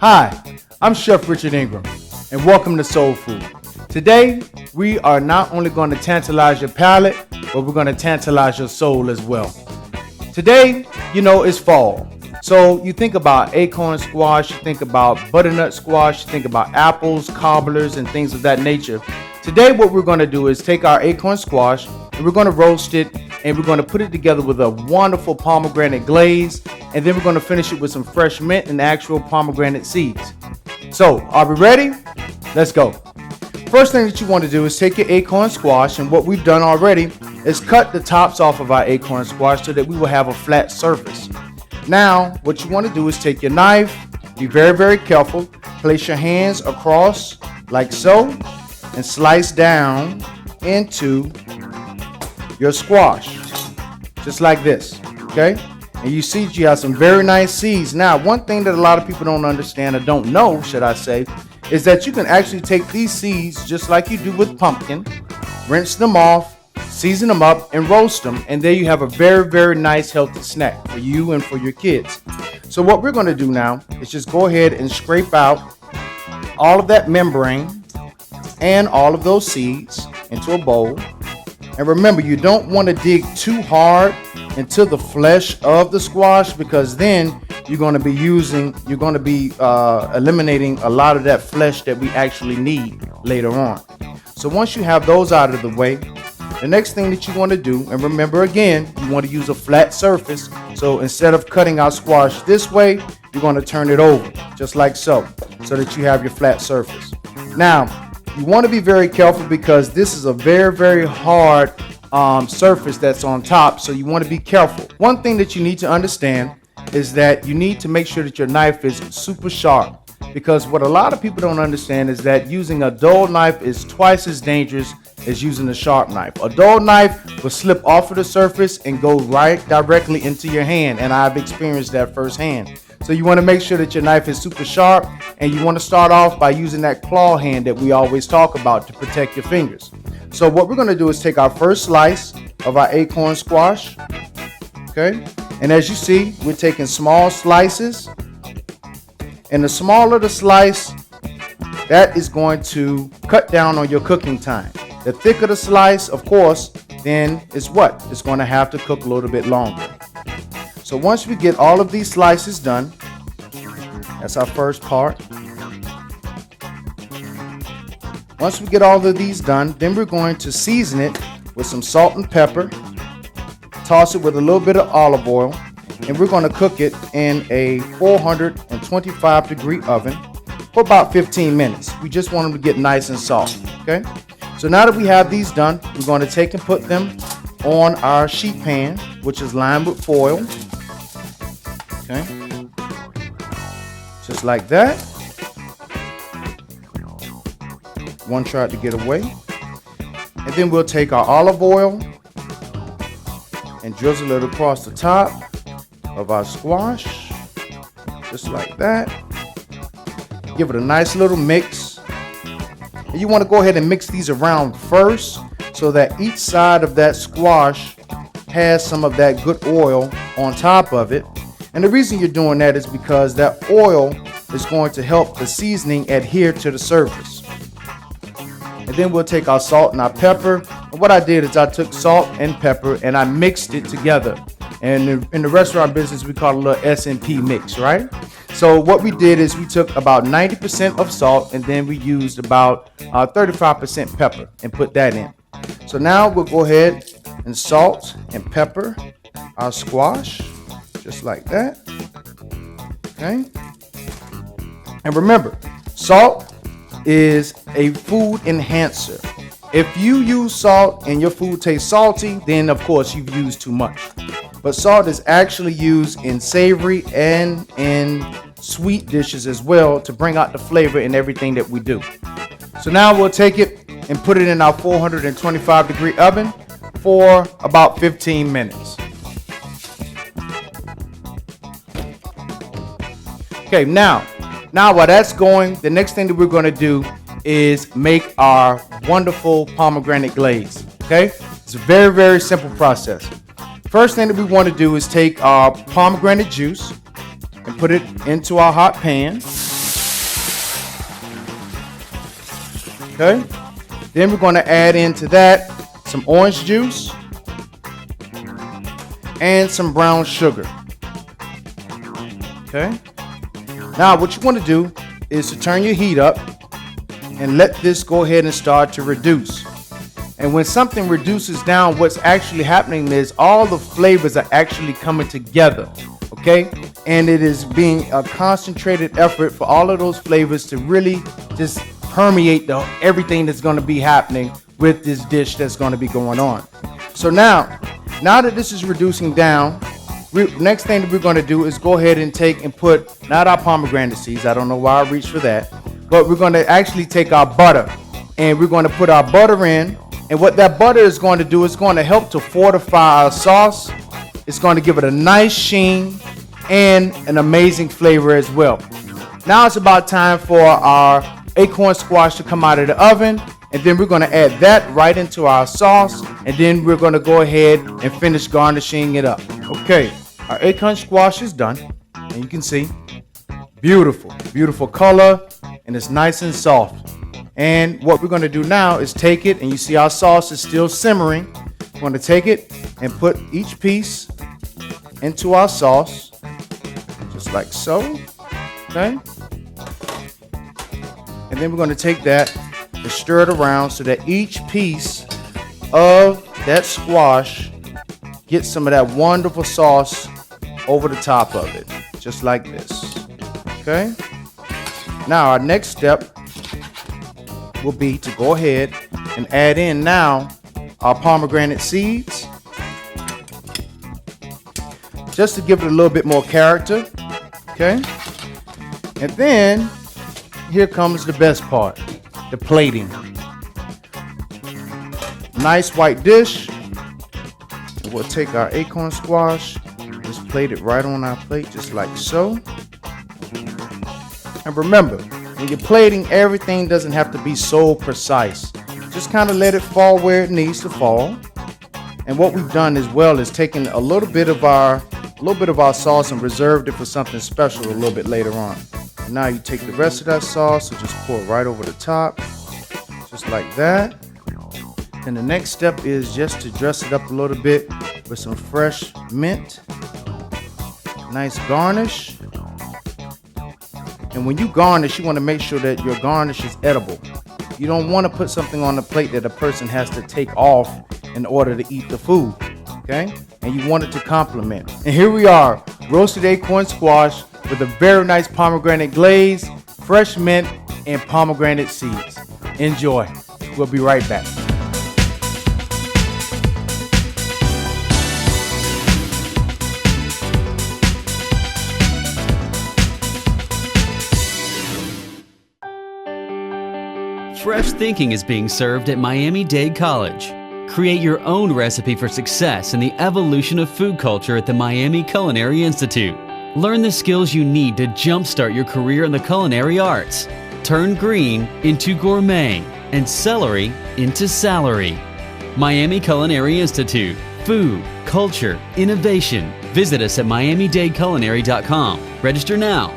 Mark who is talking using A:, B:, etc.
A: Hi, I'm Chef Richard Ingraham, and welcome to Soul Food. Today, we are not only going to tantalize your palate, but we're going to tantalize your soul as well. Today, it's fall. So you think about acorn squash, you think about butternut squash, you think about apples, cobblers, and things of that nature. Today, what we're going to do is take our acorn squash, and we're going to roast it, and we're going to put it together with a wonderful pomegranate glaze, and then we're going to finish it with some fresh mint and actual pomegranate seeds. So, are we ready? Let's go. First thing that you want to do is take your acorn squash, and what we've done already is cut the tops off of our acorn squash so that we will have a flat surface. Now, what you want to do is take your knife, be very, very careful, place your hands across like so, and slice down into your squash, just like this, okay? And you see you have some very nice seeds. Now, one thing that a lot of people don't understand, or don't know, should I say, is that you can actually take these seeds just like you do with pumpkin, rinse them off, season them up, and roast them, and there you have a very, very nice healthy snack for you and for your kids. So what we're going to do now is just go ahead and scrape out all of that membrane and all of those seeds into a bowl. And remember, you don't want to dig too hard into the flesh of the squash, because then you're going to be eliminating a lot of that flesh that we actually need later on. So once you have those out of the way, the next thing that you want to do, and remember again, you want to use a flat surface. So instead of cutting our squash this way, you're going to turn it over just like so that you have your flat surface. Now, you want to be very careful because this is a very, very hard surface that's on top, so you want to be careful. One thing that you need to understand is that you need to make sure that your knife is super sharp, because what a lot of people don't understand is that using a dull knife is twice as dangerous as using a sharp knife. A dull knife will slip off of the surface and go right directly into your hand, and I've experienced that firsthand. So you want to make sure that your knife is super sharp, and you want to start off by using that claw hand that we always talk about to protect your fingers. So what we're going to do is take our first slice of our acorn squash, okay? And as you see, we're taking small slices, and the smaller the slice, that is going to cut down on your cooking time. The thicker the slice, of course, then it's going to have to cook a little bit longer. So once we get all of these slices done, that's our first part. Once we get all of these done, then we're going to season it with some salt and pepper, toss it with a little bit of olive oil, and we're going to cook it in a 425-degree oven for about 15 minutes. We just want them to get nice and soft, okay? So now that we have these done, we're going to take and put them on our sheet pan, which is lined with foil. Okay, just like that. One tried to get away. And then we'll take our olive oil and drizzle it across the top of our squash, just like that. Give it a nice little mix. And you want to go ahead and mix these around first so that each side of that squash has some of that good oil on top of it. And the reason you're doing that is because that oil is going to help the seasoning adhere to the surface. And then we'll take our salt and our pepper. And what I did is I took salt and pepper and I mixed it together. And in the restaurant business, we call it a little S&P mix, right? So what we did is we took about 90% of salt, and then we used about 35% pepper and put that in. So now we'll go ahead and salt and pepper our squash. Just like that, okay? And remember, salt is a food enhancer. If you use salt and your food tastes salty, then of course you've used too much. But salt is actually used in savory and in sweet dishes as well to bring out the flavor in everything that we do. So now we'll take it and put it in our 425-degree oven for about 15 minutes. Okay, now while that's going, the next thing that we're going to do is make our wonderful pomegranate glaze. Okay, it's a very, very simple process. First thing that we want to do is take our pomegranate juice and put it into our hot pan. Okay. Then we're going to add into that some orange juice and some brown sugar. Okay. Now what you want to do is to turn your heat up and let this go ahead and start to reduce. And when something reduces down, what's actually happening is all the flavors are actually coming together. Okay. And it is being a concentrated effort for all of those flavors to really just permeate everything that's going to be happening with this dish that's going to be going on. So now that this is reducing down, next thing that we're going to do is go ahead and take and put, not our pomegranate seeds, I don't know why I reached for that, but we're going to actually take our butter and we're going to put our butter in. And what that butter is going to do is going to help to fortify our sauce. It's going to give it a nice sheen and an amazing flavor as well. Now it's about time for our acorn squash to come out of the oven, and then we're going to add that right into our sauce, and then we're going to go ahead and finish garnishing it up. Okay, our acorn squash is done, and you can see beautiful color, and it's nice and soft. And what we're going to do now is take it, and you see our sauce is still simmering. We're going to take it and put each piece into our sauce, just like so. Okay. And then we're going to take that and stir it around so that each piece of that squash gets some of that wonderful sauce over the top of it, just like this. Okay. Now our next step will be to go ahead and add in now our pomegranate seeds, just to give it a little bit more character. Okay. And then here comes the best part, the plating. Nice white dish. We'll take our acorn squash, just plate it right on our plate, just like so. And remember, when you're plating, everything doesn't have to be so precise. Just kind of let it fall where it needs to fall. And what we've done as well is taken a little bit of our sauce and reserved it for something special a little bit later on. And now you take the rest of that sauce and just pour it right over the top, just like that. And the next step is just to dress it up a little bit with some fresh mint. Nice garnish. And when you garnish, you want to make sure that your garnish is edible. You don't want to put something on the plate that a person has to take off in order to eat the food. Okay? And you want it to complement. And here we are, roasted acorn squash with a very nice pomegranate glaze, fresh mint, and pomegranate seeds. Enjoy. We'll be right back.
B: Fresh thinking is being served at Miami-Dade College. Create your own recipe for success in the evolution of food culture at the Miami Culinary Institute. Learn the skills you need to jumpstart your career in the culinary arts. Turn green into gourmet and celery into salary. Miami Culinary Institute. Food, culture, innovation. Visit us at miamidadeculinary.com. Register now.